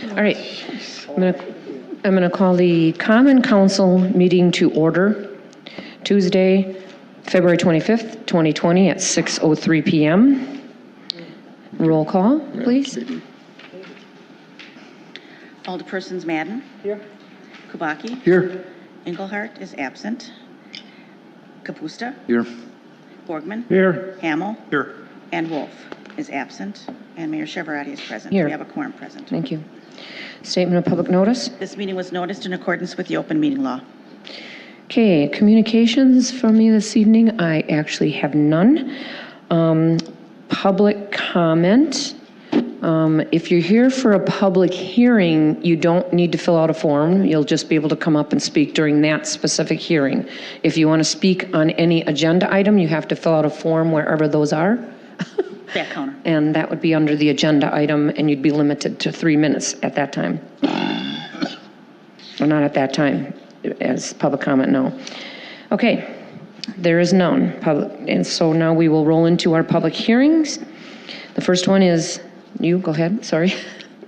All right. I'm going to call the Common Council meeting to order Tuesday, February 25th, 2020 at 6:03 p.m. Roll call, please. Alderpersons Madden. Here. Kubaki. Here. Engelhardt is absent. Kapusta. Here. Borgman. Here. Hamel. Here. And Wolf is absent. And Mayor Cheverati is present. Here. We have a quorum present. Thank you. Statement of public notice. This meeting was noticed in accordance with the open meeting law. Okay, communications from me this evening. I actually have none. Public comment. If you're here for a public hearing, you don't need to fill out a form. You'll just be able to come up and speak during that specific hearing. If you want to speak on any agenda item, you have to fill out a form wherever those are. Back counter. And that would be under the agenda item, and you'd be limited to 3 minutes at that time. Or not at that time, as public comment, no. Okay, there is none. And so now we will roll into our public hearings. The first one is, you, go ahead, sorry.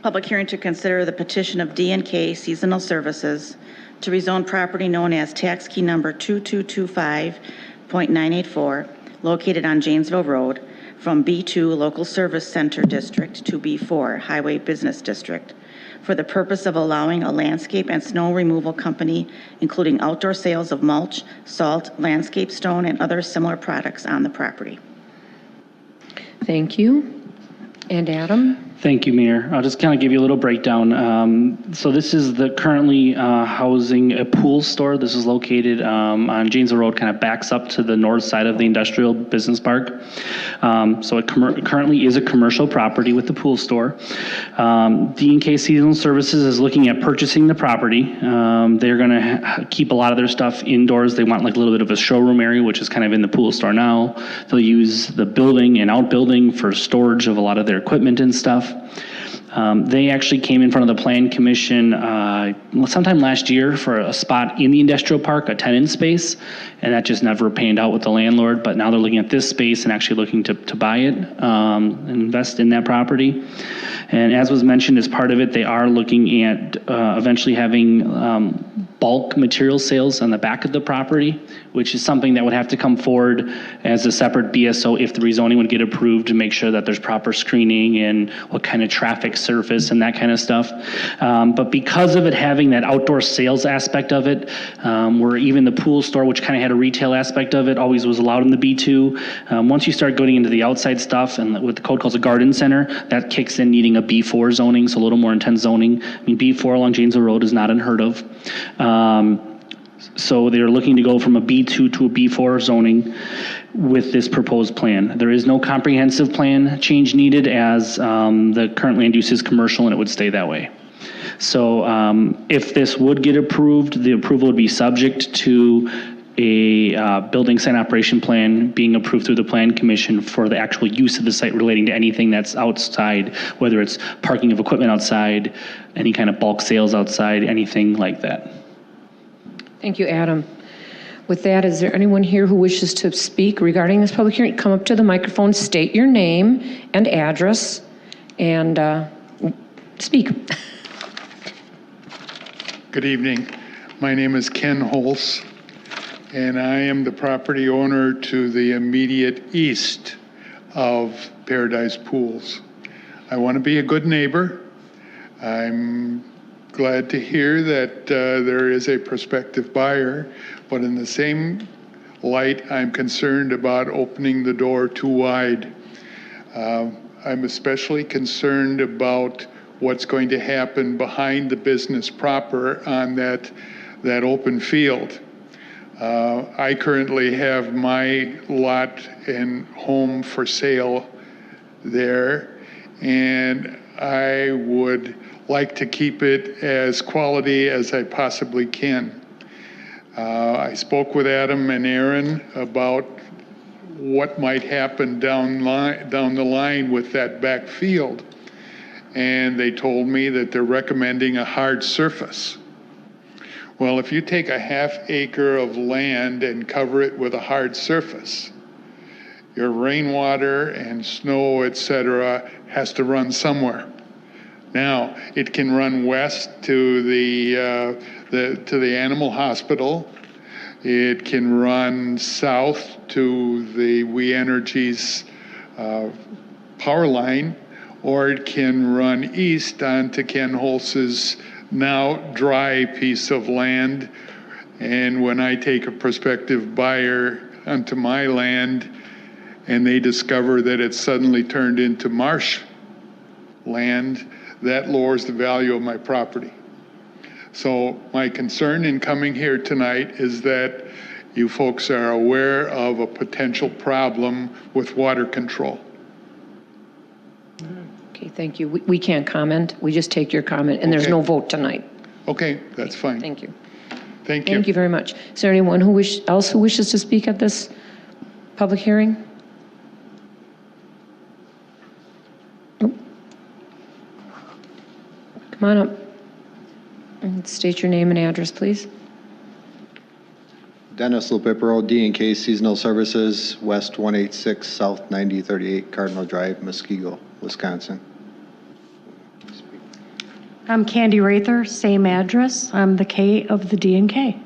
Public hearing to consider the petition of D&K Seasonal Services to rezone property known as tax key number 2225.984, located on Janesville Road, from B2 Local Service Center District to B4 Highway Business District, for the purpose of allowing a landscape and snow removal company, including outdoor sales of mulch, salt, landscape stone, and other similar products on the property. Thank you. And Adam? Thank you, Mayor. I'll just kind of give you a little breakdown. So this is the currently housing a pool store. This is located on Janesville Road, kind of backs up to the north side of the industrial business park. So it currently is a commercial property with the pool store. D&K Seasonal Services is looking at purchasing the property. They're going to keep a lot of their stuff indoors. They want like a little bit of a showroom area, which is kind of in the pool store now. They'll use the building and outbuilding for storage of a lot of their equipment and stuff. They actually came in front of the Plan Commission sometime last year for a spot in the industrial park, a tenant space, and that just never panned out with the landlord. But now they're looking at this space and actually looking to buy it and invest in that property. And as was mentioned as part of it, they are looking at eventually having bulk material sales on the back of the property, which is something that would have to come forward as a separate BSO if the rezoning would get approved, to make sure that there's proper screening and what kind of traffic surface and that kind of stuff. But because of it having that outdoor sales aspect of it, where even the pool store, which kind of had a retail aspect of it, always was allowed in the B2. Once you start going into the outside stuff and what the code calls a garden center, that kicks in needing a B4 zoning, so a little more intense zoning. I mean, B4 along Janesville Road is not unheard of. So they're looking to go from a B2 to a B4 zoning with this proposed plan. There is no comprehensive plan change needed, as the current land use is commercial and it would stay that way. So if this would get approved, the approval would be subject to a building site operation plan being approved through the Plan Commission for the actual use of the site relating to anything that's outside, whether it's parking of equipment outside, any kind of bulk sales outside, anything like that. Thank you, Adam. With that, is there anyone here who wishes to speak regarding this public hearing? Come up to the microphone, state your name and address, and speak. Good evening. My name is Ken Holz, and I am the property owner to the immediate east of Paradise Pools. I want to be a good neighbor. I'm glad to hear that there is a prospective buyer, but in the same light, I'm concerned about opening the door too wide. I'm especially concerned about what's going to happen behind the business proper on that open field. I currently have my lot and home for sale there, and I would like to keep it as quality as I possibly can. I spoke with Adam and Aaron about what might happen down the line with that back field, and they told me that they're recommending a hard surface. Well, if you take a half acre of land and cover it with a hard surface, your rainwater and snow, etc., has to run somewhere. Now, it can run west to the animal hospital. It can run south to the We Energies power line, or it can run east onto Ken Holz's now dry piece of land. And when I take a prospective buyer onto my land and they discover that it's suddenly turned into marsh land, that lowers the value of my property. So my concern in coming here tonight is that you folks are aware of a potential problem with water control. Okay, thank you. We can't comment. We just take your comment, and there's Okay. no vote tonight. Okay, that's fine. Thank you. Thank you. Thank you very much. Is there anyone else who wishes to speak at this public hearing? Nope. Come on up and state your name and address, please. Dennis Lopipero, D&K Seasonal Services, West 186, South 9038, Cardinal Drive, Muskego, Wisconsin. I'm Candy Rather, same address. I'm the K of the D&K.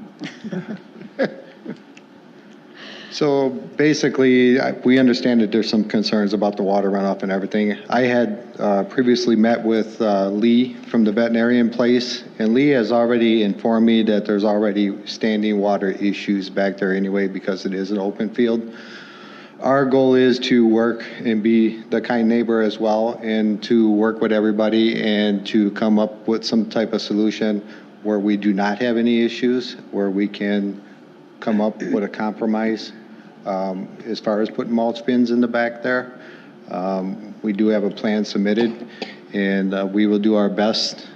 So basically, we understand that there's some concerns about the water runoff and everything. I had previously met with Lee from the veterinarian place, and Lee has already informed me that there's already standing water issues back there anyway because it is an open field. Our goal is to work and be the kind neighbor as well, and to work with everybody and to come up with some type of solution where we do not have any issues, where we can come up with a compromise. As far as putting mulch bins in the back there, we do have a plan submitted, and we will do our best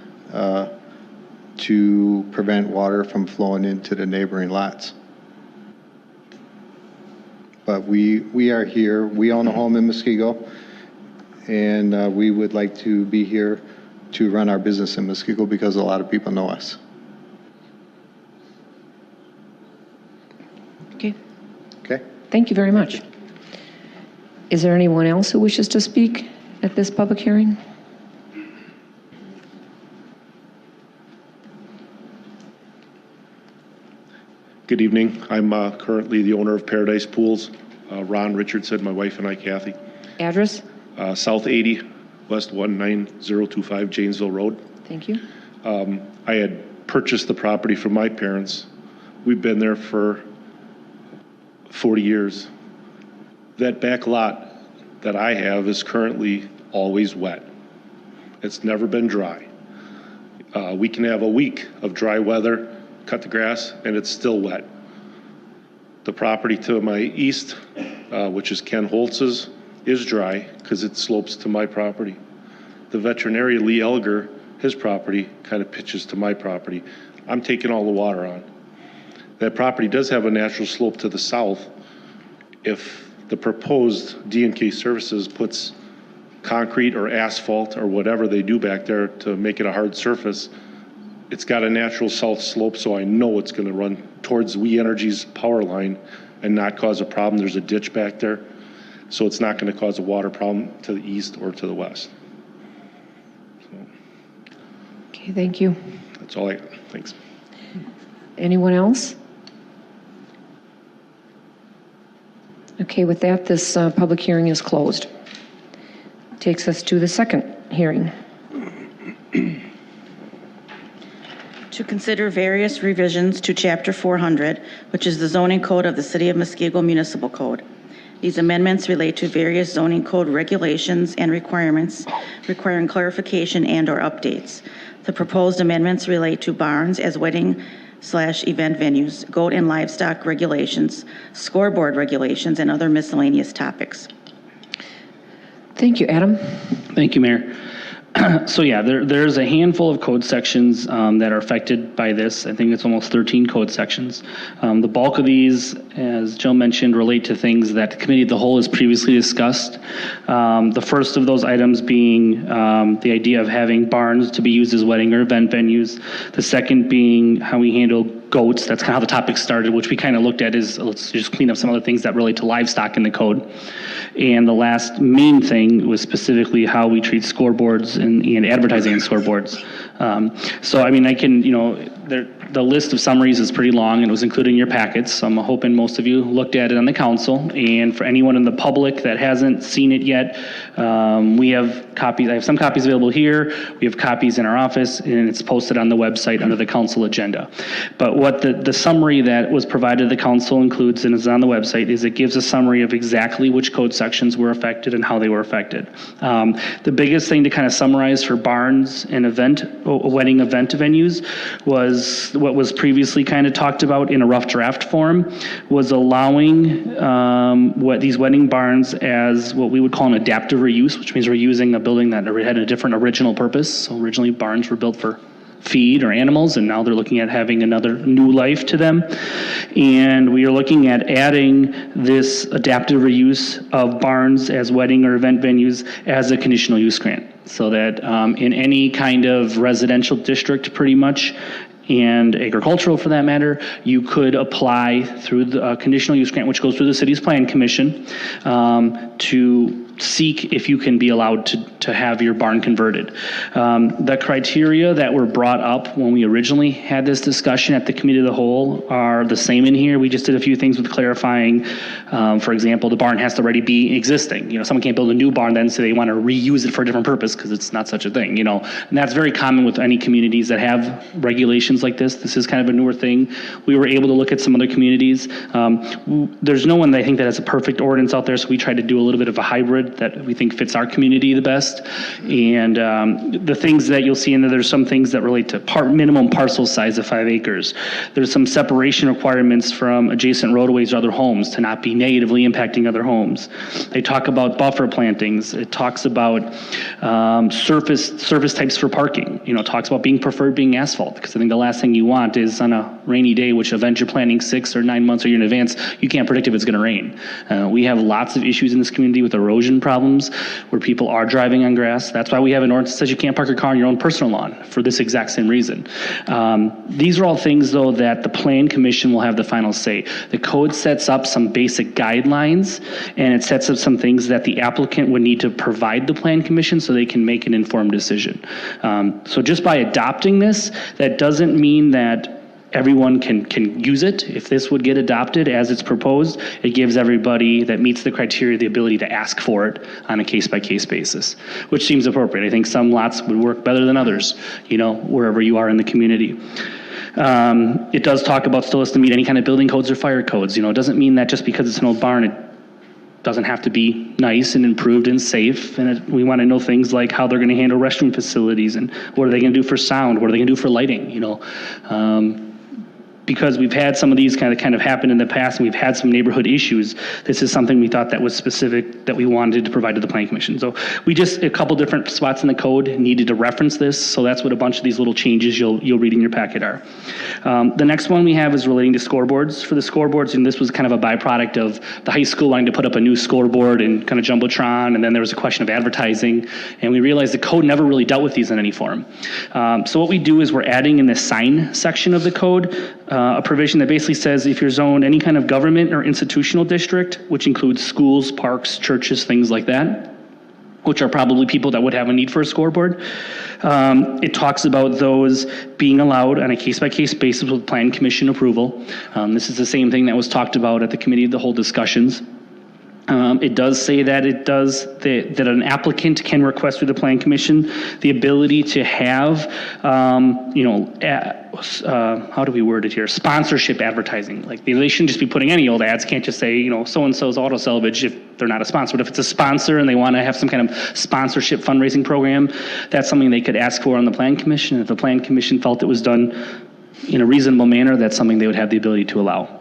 to prevent water from flowing into the neighboring lots. But we are here. We own a home in Muskego, and we would like to be here to run our business in Muskego because a lot of people know us. Okay. Okay? Thank you very much. Is there anyone else who wishes to speak at this public hearing? Good evening. I'm currently the owner of Paradise Pools. Ron Richardson, my wife and I, Kathy. Address? South 80, West 19025, Janesville Road. Thank you. I had purchased the property from my parents. We've been there for 40 years. That back lot that I have is currently always wet. It's never been dry. We can have a week of dry weather, cut the grass, and it's still wet. The property to my east, which is Ken Holtz's, is dry because it slopes to my property. The veterinarian, Lee Elger, his property kind of pitches to my property. I'm taking all the water on. That property does have a natural slope to the south. If the proposed D&K Services puts concrete or asphalt or whatever they do back there to make it a hard surface, it's got a natural south slope, so I know it's going to run towards We Energies power line and not cause a problem. There's a ditch back there, so it's not going to cause a water problem to the east or to the west. Okay, thank you. That's all I got. Thanks. Anyone else? Okay, with that, this public hearing is closed. Takes us to the second hearing. To consider various revisions to Chapter 400, which is the zoning code of the City of Muskego Municipal Code. These amendments relate to various zoning code regulations and requirements requiring clarification and/or updates. The proposed amendments relate to barns as wedding/event venues, goat and livestock regulations, scoreboard regulations, and other miscellaneous topics. Thank you, Adam. Thank you, Mayor. So yeah, there's a handful of code sections that are affected by this. I think it's almost 13 code sections. The bulk of these, as Jill mentioned, relate to things that the Committee of the Whole has previously discussed. The first of those items being the idea of having barns to be used as wedding or event venues. The second being how we handle goats. That's kind of how the topic started, which we kind of looked at is let's just clean up some other things that relate to livestock in the code. And the last main thing was specifically how we treat scoreboards and advertising on scoreboards. So, I mean, I can, the list of summaries is pretty long and it was included in your packets. So I'm hoping most of you looked at it on the council. And for anyone in the public that hasn't seen it yet, we have copies. I have some copies available here. We have copies in our office and it's posted on the website under the council agenda. But what the summary that was provided to the council includes and is on the website is it gives a summary of exactly which code sections were affected and how they were affected. The biggest thing to kind of summarize for barns and wedding event venues was what was previously kind of talked about in a rough draft form was allowing what these wedding barns as what we would call an adaptive reuse, which means we're using a building that had a different original purpose. So originally barns were built for feed or animals, and now they're looking at having another new life to them. And we are looking at adding this adaptive reuse of barns as wedding or event venues as a conditional use grant. So that in any kind of residential district pretty much, and agricultural for that matter, you could apply through the conditional use grant, which goes through the city's plan commission, to seek if you can be allowed to have your barn converted. The criteria that were brought up when we originally had this discussion at the committee of the whole are the same in here. We just did a few things with clarifying. For example, the barn has to already be existing. Someone can't build a new barn then say they want to reuse it for a different purpose because it's not such a thing, and that's very common with any communities that have regulations like this. This is kind of a newer thing. We were able to look at some other communities. There's no one that I think that has a perfect ordinance out there, so we tried to do a little bit of a hybrid that we think fits our community the best. And the things that you'll see in there, there's some things that relate to minimum parcel size of 5 acres. There's some separation requirements from adjacent roadways or other homes to not be negatively impacting other homes. They talk about buffer plantings. It talks about surface types for parking. It talks about being preferred being asphalt, because I think the last thing you want is on a rainy day, which event you're planning 6 or 9 months or a year in advance, you can't predict if it's going to rain. We have lots of issues in this community with erosion problems where people are driving on grass. That's why we have an ordinance that says you can't park your car on your own personal lawn for this exact same reason. These are all things, though, that the Plan Commission will have the final say. The code sets up some basic guidelines, and it sets up some things that the applicant would need to provide the Plan Commission so they can make an informed decision. So just by adopting this, that doesn't mean that everyone can use it. If this would get adopted as it's proposed, it gives everybody that meets the criteria the ability to ask for it on a case-by-case basis, which seems appropriate. I think some lots would work better than others, wherever you are in the community. It does talk about still has to meet any kind of building codes or fire codes. It doesn't mean that just because it's an old barn, it doesn't have to be nice and improved and safe. And we want to know things like how they're going to handle restroom facilities and what are they going to do for sound, what are they going to do for lighting, because we've had some of these kind of happen in the past and we've had some neighborhood issues. This is something we thought that was specific that we wanted to provide to the Planning Commission. So we just, a couple different spots in the code needed to reference this. So that's what a bunch of these little changes you'll read in your packet are. The next one we have is relating to scoreboards. For the scoreboards, and this was kind of a byproduct of the high school wanting to put up a new scoreboard and kind of Jumbotron, and then there was a question of advertising, and we realized the code never really dealt with these in any form. So what we do is we're adding in the sign section of the code a provision that basically says if you're zoned any kind of government or institutional district, which includes schools, parks, churches, things like that, which are probably people that would have a need for a scoreboard. It talks about those being allowed on a case-by-case basis with Plan Commission approval. This is the same thing that was talked about at the committee of the whole discussions. It does say that that an applicant can request through the Plan Commission the ability to have, how do we word it here? Sponsorship advertising. Like they shouldn't just be putting any old ads. Can't just say, so-and-so's auto salvage if they're not a sponsor. But if it's a sponsor and they want to have some kind of sponsorship fundraising program, that's something they could ask for on the Plan Commission. And if the Plan Commission felt it was done in a reasonable manner, that's something they would have the ability to allow.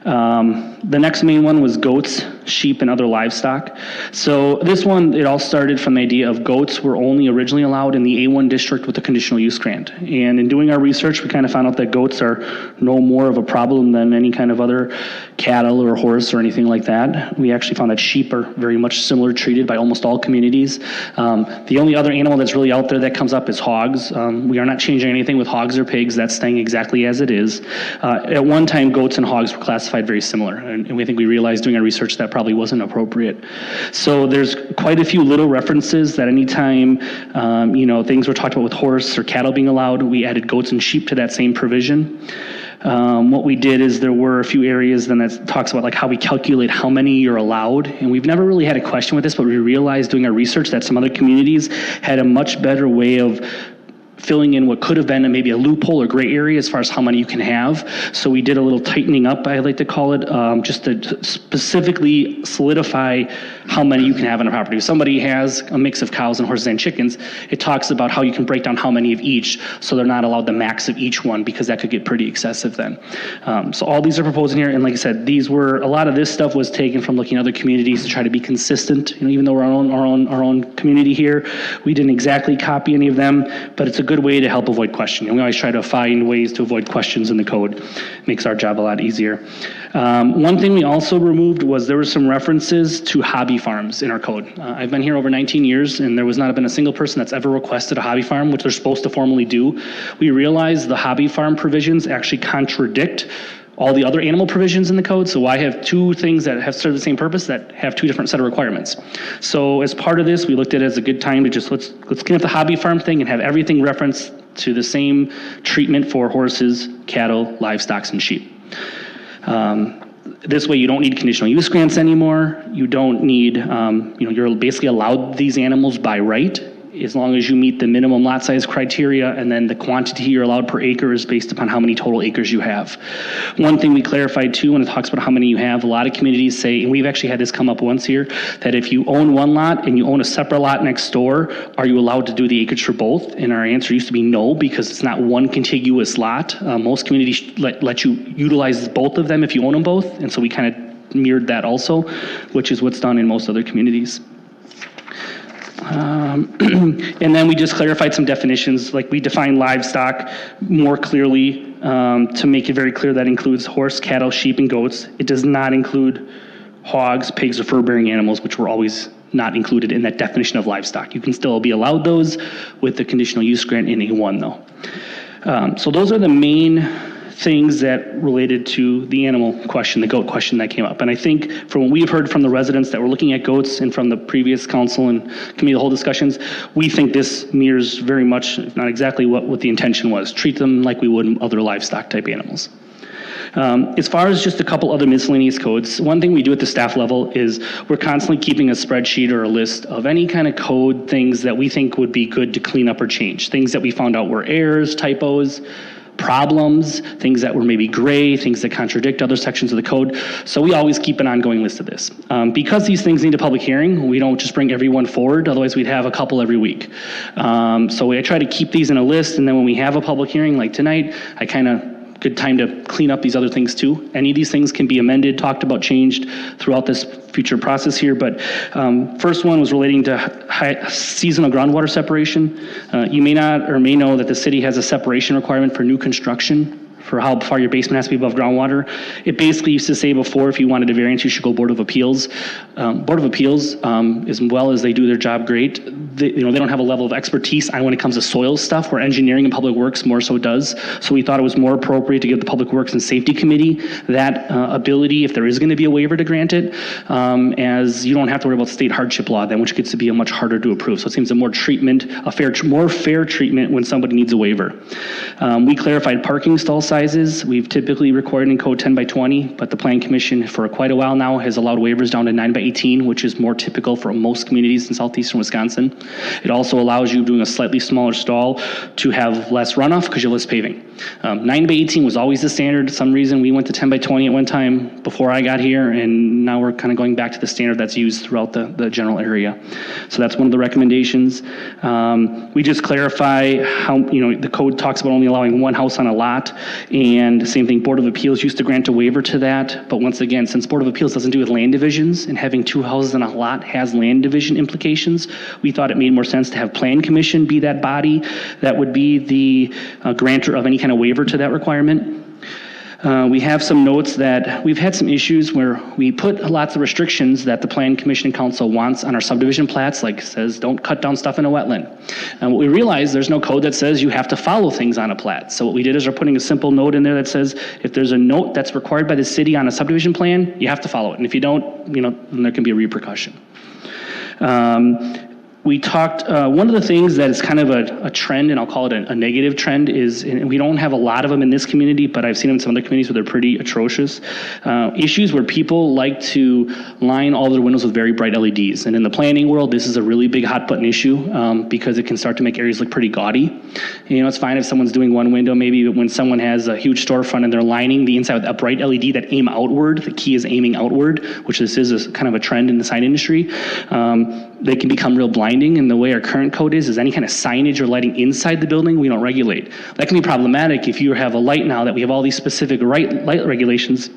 The next main one was goats, sheep, and other livestock. So this one, it all started from the idea of goats were only originally allowed in the A1 district with a conditional use grant. And in doing our research, we kind of found out that goats are no more of a problem than any kind of other cattle or horse or anything like that. We actually found that sheep are very much similar treated by almost all communities. The only other animal that's really out there that comes up is hogs. We are not changing anything with hogs or pigs. That's staying exactly as it is. At one time, goats and hogs were classified very similar, and we think we realized doing our research that probably wasn't appropriate. So there's quite a few little references that anytime things were talked about with horse or cattle being allowed, we added goats and sheep to that same provision. What we did is there were a few areas then that talks about like how we calculate how many you're allowed, and we've never really had a question with this, but we realized doing our research that some other communities had a much better way of filling in what could have been maybe a loophole or gray area as far as how many you can have. So we did a little tightening up, I like to call it, just to specifically solidify how many you can have on a property. If somebody has a mix of cows and horses and chickens, it talks about how you can break down how many of each, so they're not allowed the max of each one, because that could get pretty excessive then. So all these are proposed in here, and like I said, a lot of this stuff was taken from looking at other communities to try to be consistent. Even though we're our own community here, we didn't exactly copy any of them, but it's a good way to help avoid questioning. We always try to find ways to avoid questions in the code. Makes our job a lot easier. One thing we also removed was there were some references to hobby farms in our code. I've been here over 19 years, and there was not been a single person that's ever requested a hobby farm, which they're supposed to formally do. We realized the hobby farm provisions actually contradict all the other animal provisions in the code. So I have two things that have served the same purpose that have two different set of requirements. So as part of this, we looked at it as a good time to just let's clean up the hobby farm thing and have everything referenced to the same treatment for horses, cattle, livestock, and sheep. This way you don't need conditional use grants anymore. You don't need, you're basically allowed these animals by right, as long as you meet the minimum lot size criteria, and then the quantity you're allowed per acre is based upon how many total acres you have. One thing we clarified too, when it talks about how many you have, a lot of communities say, and we've actually had this come up once here, that if you own one lot and you own a separate lot next door, are you allowed to do the acreage for both? And our answer used to be no, because it's not one contiguous lot. Most communities let you utilize both of them if you own them both, and so we kind of mirrored that also, which is what's done in most other communities. And then we just clarified some definitions, like we define livestock more clearly to make it very clear that includes horse, cattle, sheep, and goats. It does not include hogs, pigs, or fur-bearing animals, which were always not included in that definition of livestock. You can still be allowed those with the conditional use grant in A1 though. So those are the main things that related to the animal question, the goat question that came up. And I think from what we've heard from the residents that were looking at goats and from the previous council and committee of the whole discussions, we think this mirrors very much, if not exactly, what the intention was. Treat them like we would other livestock type animals. As far as just a couple other miscellaneous codes, one thing we do at the staff level is we're constantly keeping a spreadsheet or a list of any kind of code things that we think would be good to clean up or change. Things that we found out were errors, typos, problems, things that were maybe gray, things that contradict other sections of the code. So we always keep an ongoing list of this. Because these things need a public hearing, we don't just bring everyone forward, otherwise we'd have a couple every week. So I try to keep these in a list, and then when we have a public hearing like tonight, good time to clean up these other things too. Any of these things can be amended, talked about, changed throughout this future process here, but first one was relating to seasonal groundwater separation. You may not or may know that the city has a separation requirement for new construction for how far your basement has to be above groundwater. It basically used to say before, if you wanted a variance, you should go Board of Appeals. Board of Appeals, as well as they do their job great, they don't have a level of expertise on when it comes to soil stuff, where engineering and public works more so does. So we thought it was more appropriate to give the Public Works and Safety Committee that ability, if there is going to be a waiver, to grant it, as you don't have to worry about state hardship law then, which gets to be much harder to approve. So it seems more fair treatment when somebody needs a waiver. We clarified parking stall sizes. We've typically recorded in code 10 by 20, but the Plan Commission for quite a while now has allowed waivers down to 9 by 18, which is more typical for most communities in southeastern Wisconsin. It also allows you, doing a slightly smaller stall, to have less runoff because you have less paving. 9 by 18 was always the standard. For some reason we went to 10 by 20 at one time before I got here, and now we're kind of going back to the standard that's used throughout the general area. So that's one of the recommendations. We just clarify how, the code talks about only allowing one house on a lot. And same thing, Board of Appeals used to grant a waiver to that, but once again, since Board of Appeals doesn't do with land divisions, and having 2 houses on a lot has land division implications, we thought it made more sense to have Plan Commission be that body that would be the grantor of any kind of waiver to that requirement. We have some notes that we've had some issues where we put lots of restrictions that the Plan Commission and Council wants on our subdivision plats, like says don't cut down stuff in a wetland. And what we realized, there's no code that says you have to follow things on a plat. So what we did is we're putting a simple note in there that says if there's a note that's required by the city on a subdivision plan, you have to follow it. And if you don't, then there can be a repercussion. We talked, one of the things that is kind of a trend, and I'll call it a negative trend, is, and we don't have a lot of them in this community, but I've seen them in some other communities where they're pretty atrocious, issues where people like to line all their windows with very bright LEDs. And in the planning world, this is a really big hot button issue because it can start to make areas look pretty gaudy. It's fine if someone's doing one window maybe, but when someone has a huge storefront and they're lining the inside with a bright LED that aim outward, the key is aiming outward, which this is kind of a trend in the sign industry, they can become real blinding. And the way our current code is any kind of signage or lighting inside the building, we don't regulate. That can be problematic if you have a light now that we have all these specific light regulations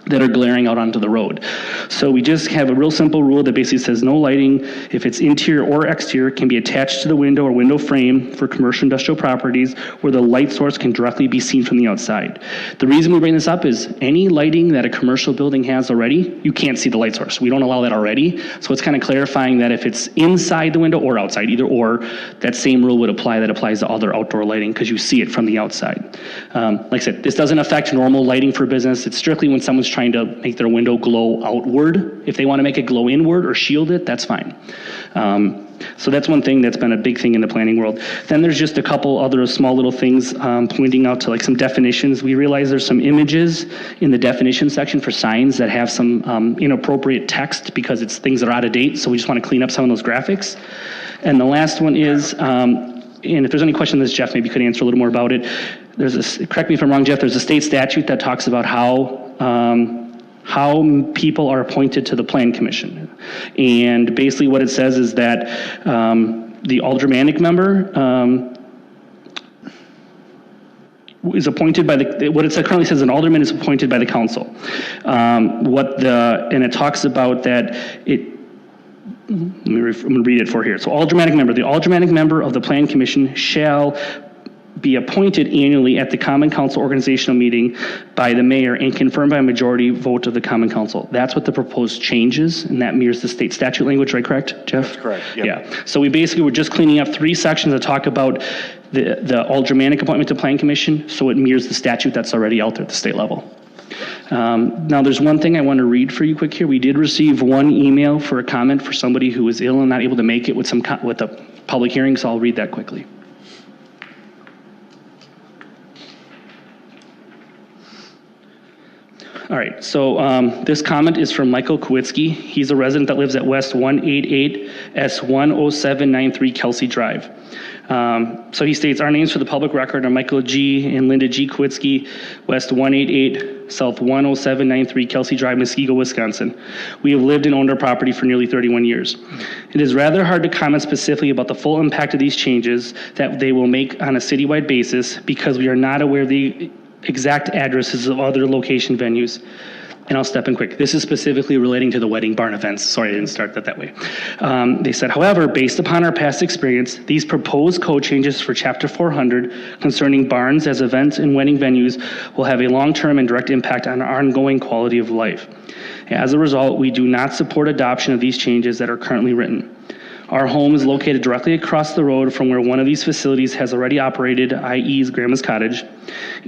that are glaring out onto the road. So we just have a real simple rule that basically says no lighting, if it's interior or exterior, can be attached to the window or window frame for commercial industrial properties where the light source can directly be seen from the outside. The reason we bring this up is any lighting that a commercial building has already, you can't see the light source. We don't allow that already. So it's kind of clarifying that if it's inside the window or outside, either or, that same rule would apply that applies to other outdoor lighting because you see it from the outside. Like I said, this doesn't affect normal lighting for business. It's strictly when someone's trying to make their window glow outward. If they want to make it glow inward or shield it, that's fine. So that's one thing that's been a big thing in the planning world. Then there's just a couple other small little things pointing out to like some definitions. We realize there's some images in the definition section for signs that have some inappropriate text because it's things that are out of date. So we just want to clean up some of those graphics. And the last one is, and if there's any question on this, Jeff maybe could answer a little more about it. Correct me if I'm wrong, Jeff, there's a state statute that talks about how people are appointed to the Plan Commission. And basically what it says is that the aldermanic member is appointed by what it currently says, an alderman is appointed by the council. And it talks about that I'm going to read it for here. So the aldermanic member of the Plan Commission shall be appointed annually at the Common Council organizational meeting by the mayor and confirmed by a majority vote of the Common Council. That's what the proposed change is, and that mirrors the state statute language, right? Correct, Jeff? That's correct. Yep. Yeah. So we basically were just cleaning up 3 sections that talk about the aldermanic appointment to Plan Commission, so it mirrors the statute that's already out there at the state level. Now there's one thing I want to read for you quick here. We did receive one email for a comment for somebody who was ill and not able to make it with the public hearing, so I'll read that quickly. All right, so this comment is from Michael Kowitsky. He's a resident that lives at West 188 S10793 Kelsey Drive. So he states, our names for the public record are Michael G. and Linda G. Kowitsky, West 188 South 10793 Kelsey Drive, Muskego, Wisconsin. We have lived and owned our property for nearly 31 years. It is rather hard to comment specifically about the full impact of these changes that they will make on a citywide basis because we are not aware of the exact addresses of other location venues. And I'll step in quick. This is specifically relating to the wedding barn events. Sorry, I didn't start that way. They said, however, based upon our past experience, these proposed code changes for Chapter 400 concerning barns as events and wedding venues will have a long-term and direct impact on our ongoing quality of life. As a result, we do not support adoption of these changes that are currently written. Our home is located directly across the road from where one of these facilities has already operated, i.e. Grandma's Cottage,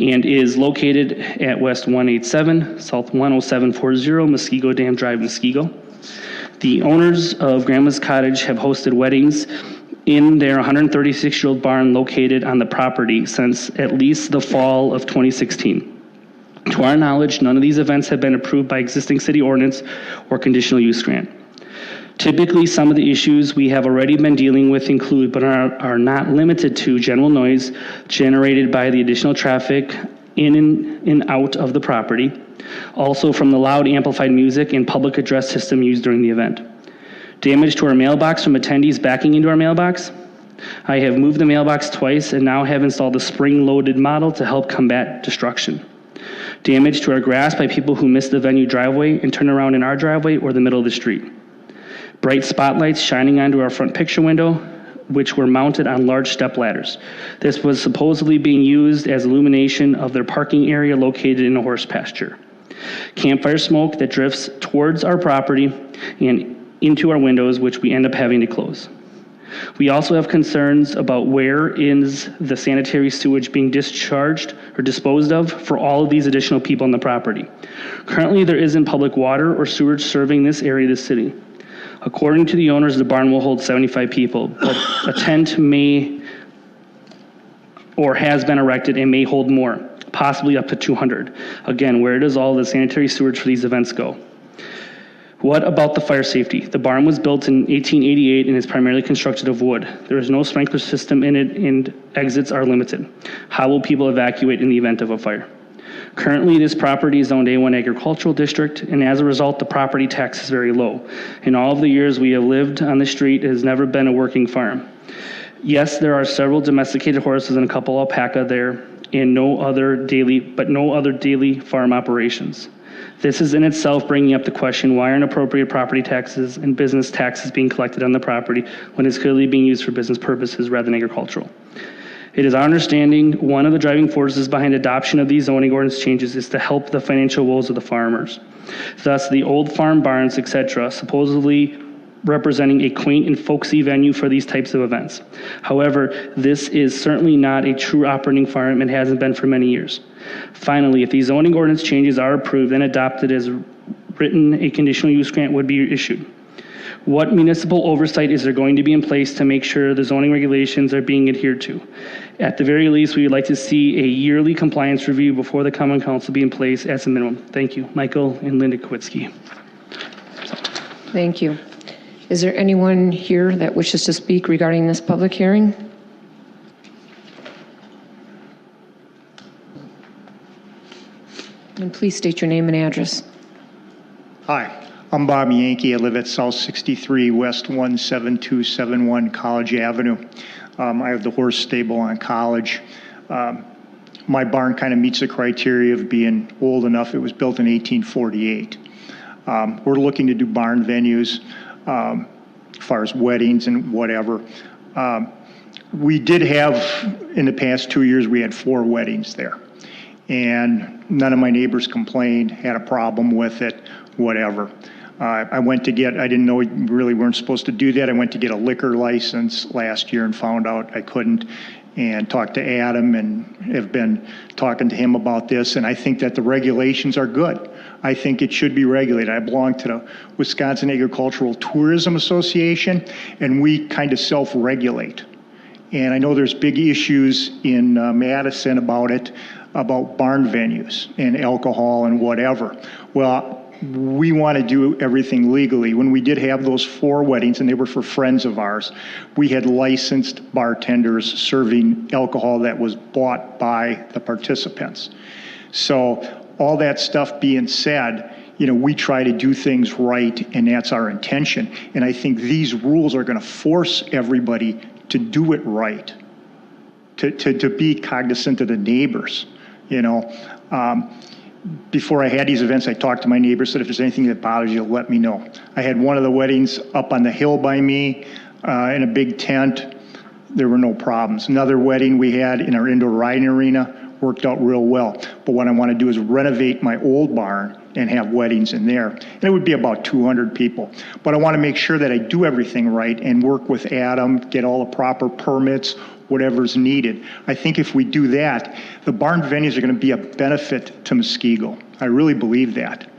and is located at West 187, South 10740, Muskego Dam Drive, Muskego. The owners of Grandma's Cottage have hosted weddings in their 136-year-old barn located on the property since at least the fall of 2016. To our knowledge, none of these events have been approved by existing city ordinance or conditional use grant. Typically, some of the issues we have already been dealing with include, but are not limited to, general noise generated by the additional traffic in and out of the property, also from the loud amplified music and public address system used during the event. Damage to our mailbox from attendees backing into our mailbox, I have moved the mailbox twice and now have installed a spring-loaded model to help combat destruction. Damage to our grass by people who miss the venue driveway and turn around in our driveway or the middle of the street. Bright spotlights shining onto our front picture window, which were mounted on large step ladders. This was supposedly being used as illumination of their parking area located in a horse pasture. Campfire smoke that drifts towards our property and into our windows, which we end up having to close. We also have concerns about where is the sanitary sewage being discharged or disposed of for all of these additional people on the property. Currently, there isn't public water or sewage serving this area of the city. According to the owners, the barn will hold 75 people, but a tent may or has been erected and may hold more, possibly up to 200. Again, where does all the sanitary sewage for these events go? What about the fire safety? The barn was built in 1888 and is primarily constructed of wood. There is no sprinkler system in it and exits are limited. How will people evacuate in the event of a fire? Currently, this property is zoned A1 agricultural district, and as a result, the property tax is very low. In all of the years we have lived on the street, it has never been a working farm. Yes, there are several domesticated horses and a couple alpaca there, and no other daily farm operations. This is in itself bringing up the question, why aren't appropriate property taxes and business taxes being collected on the property when it's clearly being used for business purposes rather than agricultural? It is our understanding one of the driving forces behind adoption of these zoning ordinance changes is to help the financial woes of the farmers. Thus, the old farm barns, etc., supposedly representing a quaint and folksy venue for these types of events. However, this is certainly not a true operating farm and hasn't been for many years. Finally, if these zoning ordinance changes are approved and adopted as written, a conditional use grant would be issued. What municipal oversight is there going to be in place to make sure the zoning regulations are being adhered to? At the very least, we would like to see a yearly compliance review before the Common Council be in place as a minimum. Thank you. Michael and Linda Kowitsky. Thank you. Is there anyone here that wishes to speak regarding this public hearing? And please state your name and address. Hi, I'm Bob Yankee. I live at South 63 West 17271 College Avenue. I have the horse stable on College. My barn kind of meets the criteria of being old enough. It was built in 1848. We're looking to do barn venues as far as weddings and whatever. We did have, in the past 2 years, we had 4 weddings there. And none of my neighbors complained, had a problem with it, whatever. I didn't know we really weren't supposed to do that. I went to get a liquor license last year and found out I couldn't, and talked to Adam and have been talking to him about this. And I think that the regulations are good. I think it should be regulated. I belong to the Wisconsin Agricultural Tourism Association, and we kind of self-regulate. And I know there's big issues in Madison about it, about barn venues and alcohol and whatever. Well, we want to do everything legally. When we did have those 4 weddings, and they were for friends of ours, we had licensed bartenders serving alcohol that was bought by the participants. So all that stuff being said, we try to do things right, and that's our intention. And I think these rules are going to force everybody to do it right, to be cognizant of the neighbors. Before I had these events, I talked to my neighbors, said if there's anything that bothers you, let me know. I had one of the weddings up on the hill by me in a big tent. There were no problems. Another wedding we had in our indoor riding arena worked out real well. But what I want to do is renovate my old barn and have weddings in there. And it would be about 200 people. But I want to make sure that I do everything right and work with Adam, get all the proper permits, whatever's needed. I think if we do that, the barn venues are going to be a benefit to Muskego. I really believe that.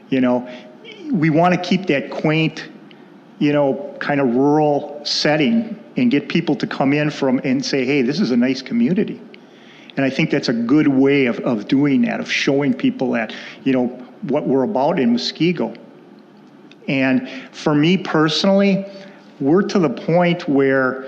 We want to keep that quaint, kind of rural setting and get people to come in from and say, hey, this is a nice community. And I think that's a good way of doing that, of showing people that, what we're about in Muskego. And for me personally, we're to the point where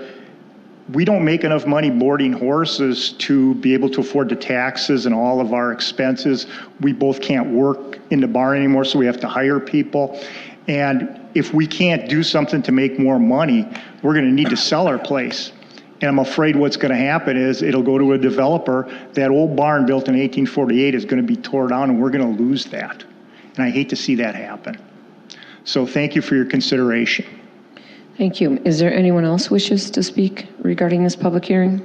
we don't make enough money boarding horses to be able to afford the taxes and all of our expenses. We both can't work in the barn anymore, so we have to hire people. And if we can't do something to make more money, we're going to need to sell our place. And I'm afraid what's going to happen is it'll go to a developer. That old barn built in 1848 is going to be torn down, and we're going to lose that. And I hate to see that happen. So thank you for your consideration. Thank you. Is there anyone else wishes to speak regarding this public hearing?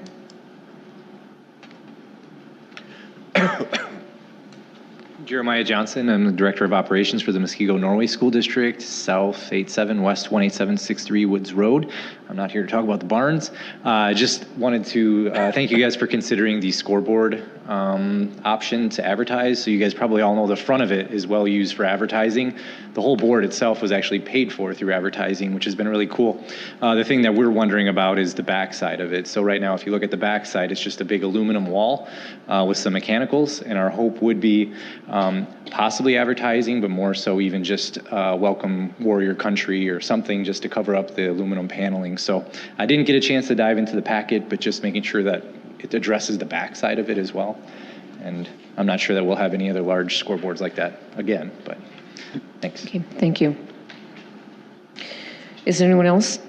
Jeremiah Johnson, I'm the Director of Operations for the Muskego Norway School District, South 87, West 18763 Woods Road. I'm not here to talk about the barns. Just wanted to thank you guys for considering the scoreboard option to advertise. So you guys probably all know the front of it is well used for advertising. The whole board itself was actually paid for through advertising, which has been really cool. The thing that we're wondering about is the back side of it. So right now, if you look at the back side, it's just a big aluminum wall with some mechanicals, and our hope would be possibly advertising, but more so even just welcome warrior country or something just to cover up the aluminum paneling. So I didn't get a chance to dive into the packet, but just making sure that it addresses the back side of it as well. And I'm not sure that we'll have any other large scoreboards like that again, but thanks. Okay, thank you. Is there anyone else?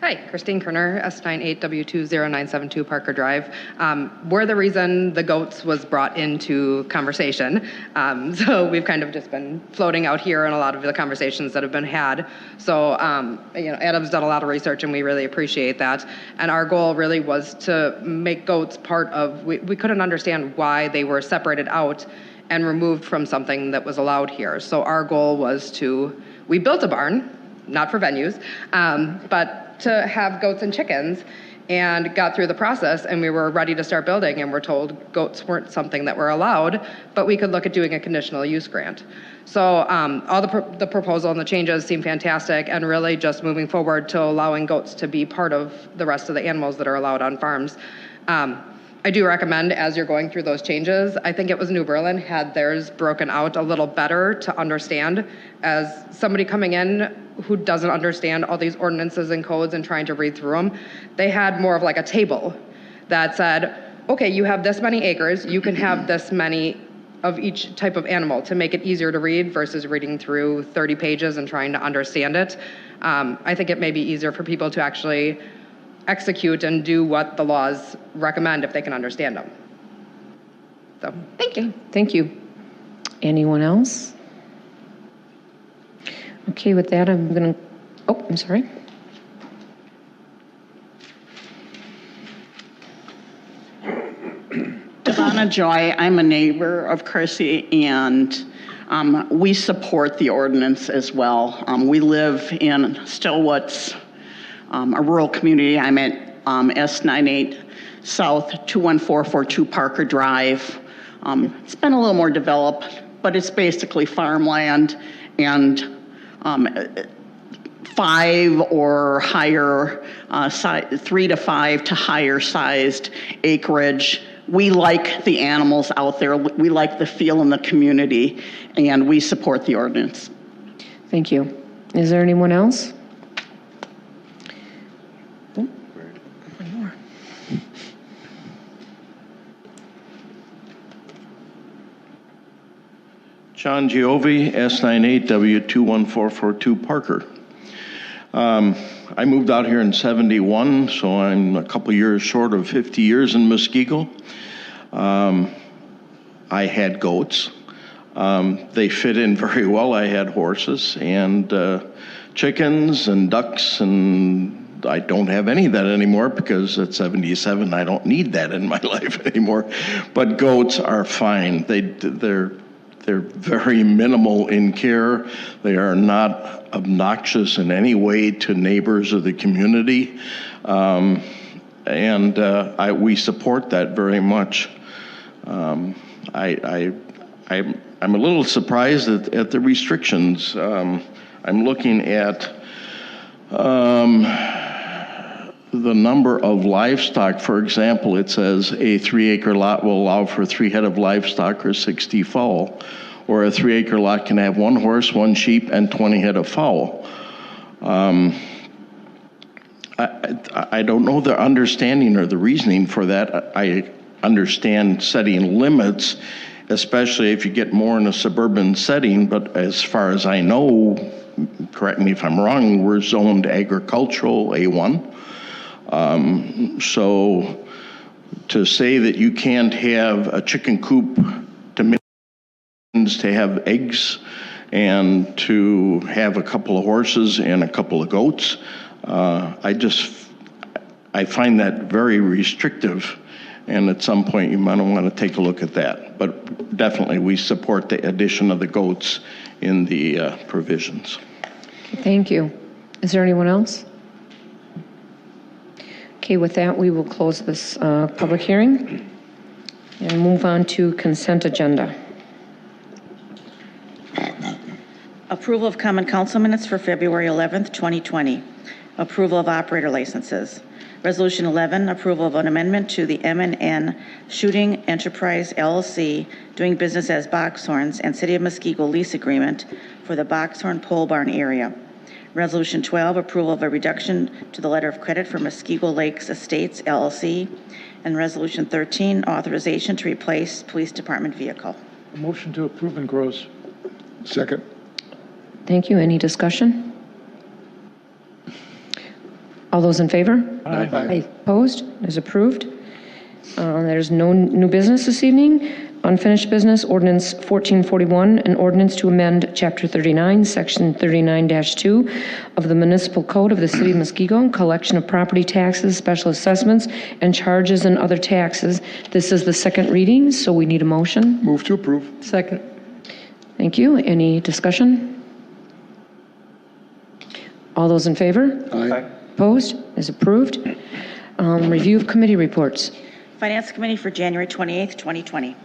Hi, Christine Kerner, S98W20972 Parker Drive. We're the reason the goats was brought into conversation. So we've kind of just been floating out here in a lot of the conversations that have been had. So, Adam's done a lot of research and we really appreciate that. And our goal really was to make goats part of, we couldn't understand why they were separated out and removed from something that was allowed here. So our goal was we built a barn, not for venues, but to have goats and chickens, and got through the process and we were ready to start building and we're told goats weren't something that were allowed, but we could look at doing a conditional use grant. So all the proposal and the changes seem fantastic, and really just moving forward to allowing goats to be part of the rest of the animals that are allowed on farms. I do recommend, as you're going through those changes, I think it was New Berlin had theirs broken out a little better to understand. As somebody coming in who doesn't understand all these ordinances and codes and trying to read through them, they had more of like a table that said, okay, you have this many acres, you can have this many of each type of animal, to make it easier to read versus reading through 30 pages and trying to understand it. I think it may be easier for people to actually execute and do what the laws recommend if they can understand them. So, thank you. Thank you. Anyone else? Okay, with that, I'm sorry. Donna Joy, I'm a neighbor of Chrissy, and we support the ordinance as well. We live in Stillwoods, a rural community. I'm at S98 South 21442 Parker Drive. It's been a little more developed, but it's basically farmland and 5 or higher, 3 to 5 to higher sized acreage. We like the animals out there. We like the feel in the community, and we support the ordinance. Thank you. Is there anyone else? John Giove, S98W21442 Parker. I moved out here in 71, so I'm a couple years short of 50 years in Muskego. I had goats. They fit in very well. I had horses and chickens and ducks, and I don't have any of that anymore because at 77 I don't need that in my life anymore. But goats are fine. They're very minimal in care. They are not obnoxious in any way to neighbors of the community. We support that very much. I'm a little surprised at the restrictions. I'm looking at the number of livestock. For example, it says a 3-acre lot will allow for 3 head of livestock or 60 fowl, or a 3-acre lot can have 1 horse, 1 sheep, and 20 head of fowl. I don't know the understanding or the reasoning for that. I understand setting limits especially if you get more in a suburban setting. But as far as I know, correct me if I'm wrong, we're zoned agricultural A1. So to say that you can't have a chicken coop to have eggs and to have a couple of horses and a couple of goats, I find that very restrictive, and at some point you might want to take a look at that. But definitely we support the addition of the goats in the provisions. Thank you. Is there anyone else? Okay, with that, we will close this public hearing and move on to consent agenda. Approval of common council minutes for February 11th, 2020. Approval of operator licenses. Resolution 11, approval of an amendment to the M&N Shooting Enterprise LLC doing business as Boxhorns and City of Muskego lease agreement for the Boxhorn Pole Barn area. Resolution 12, approval of a reduction to the letter of credit for Muskego Lakes Estates LLC. And Resolution 13, authorization to replace police department vehicle. A motion to approve and gross. Second. Thank you. Any discussion? All those in favor? Aye. Opposed? Is approved. There's no new business this evening. Unfinished business, ordinance 1441, an ordinance to amend Chapter 39, Section 39-2 of the Municipal Code of the City of Muskego, collection of property taxes, special assessments, and charges and other taxes. This is the second reading, so we need a motion. Move to approve. Second. Thank you. Any discussion? All those in favor? Aye. Opposed? Is approved. Review of committee reports. Finance Committee for January 28th, 2020.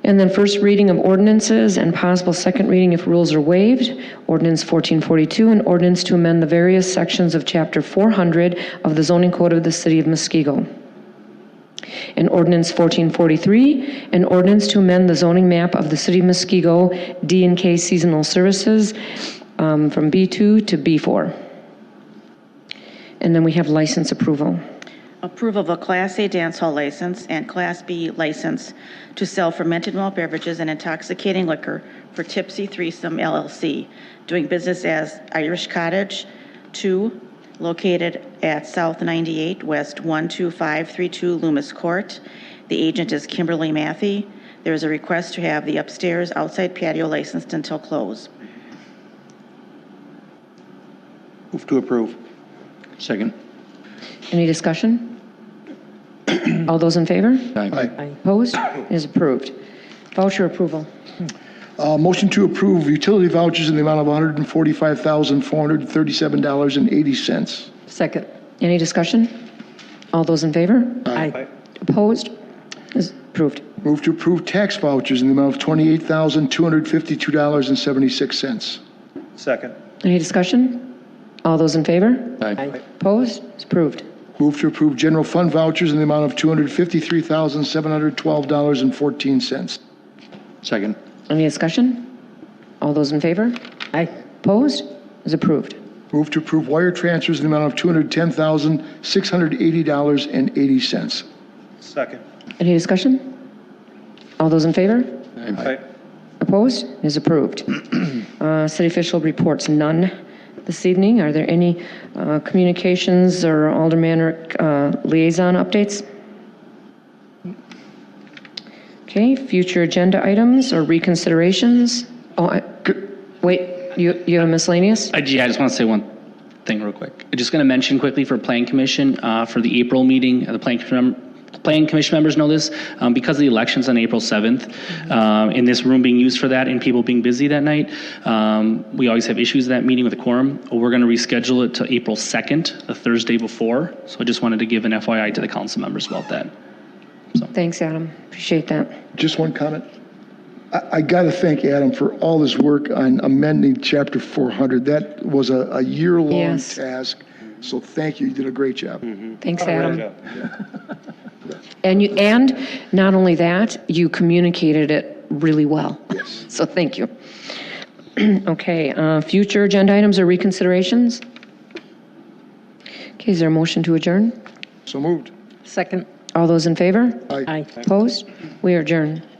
And then first reading of ordinances and possible second reading if rules are waived. Ordinance 1442, an ordinance to amend the various sections of Chapter 400 of the Zoning Code of the City of Muskego. And Ordinance 1443, an ordinance to amend the zoning map of the City of Muskego D&K seasonal services from B2 to B4. And then we have license approval. Approval of a Class A dance hall license and Class B license to sell fermented malt beverages and intoxicating liquor for Tipsy Threesome LLC, doing business as Irish Cottage 2, located at South 98 West 12532 Loomis Court. The agent is Kimberly Matthey. There is a request to have the upstairs outside patio licensed until close. Move to approve. Second. Any discussion? All those in favor? Aye. Opposed? Is approved. Voucher approval. Motion to approve utility vouchers in the amount of $145,437.80. Second. Any discussion? All those in favor? Aye. Opposed? Is approved. Move to approve tax vouchers in the amount of $28,252.76. Second. Any discussion? All those in favor? Aye. Opposed? It's approved. Move to approve general fund vouchers in the amount of $253,712.14. Second. Any discussion? All those in favor? Aye. Opposed? Is approved. Move to approve wire transfers in the amount of $210,680.80. Second. Any discussion? All those in favor? Aye. Opposed? Is approved. City official reports, none this evening. Are there any communications or aldermanic liaison updates? Okay, future agenda items or reconsiderations? Oh, wait, you have miscellaneous? I just want to say one thing real quick. I'm just going to mention quickly for Plan Commission, for the April meeting, the Plan Commission members know this, because of the elections on April 7th, in this room being used for that and people being busy that night, we always have issues with that meeting with a quorum. We're going to reschedule it to April 2nd, the Thursday before. So I just wanted to give an FYI to the council members about that. So. Thanks, Adam. Appreciate that. Just one comment. I got to thank Adam for all his work on amending Chapter 400. That was a year-long task. So thank you. You did a great job. Mm-hmm. Thanks, Adam. And not only that, you communicated it really well. Yes. So thank you. Okay, future agenda items or reconsiderations? Okay, is there a motion to adjourn? So moved. Second. All those in favor? Aye. Opposed? We are adjourned.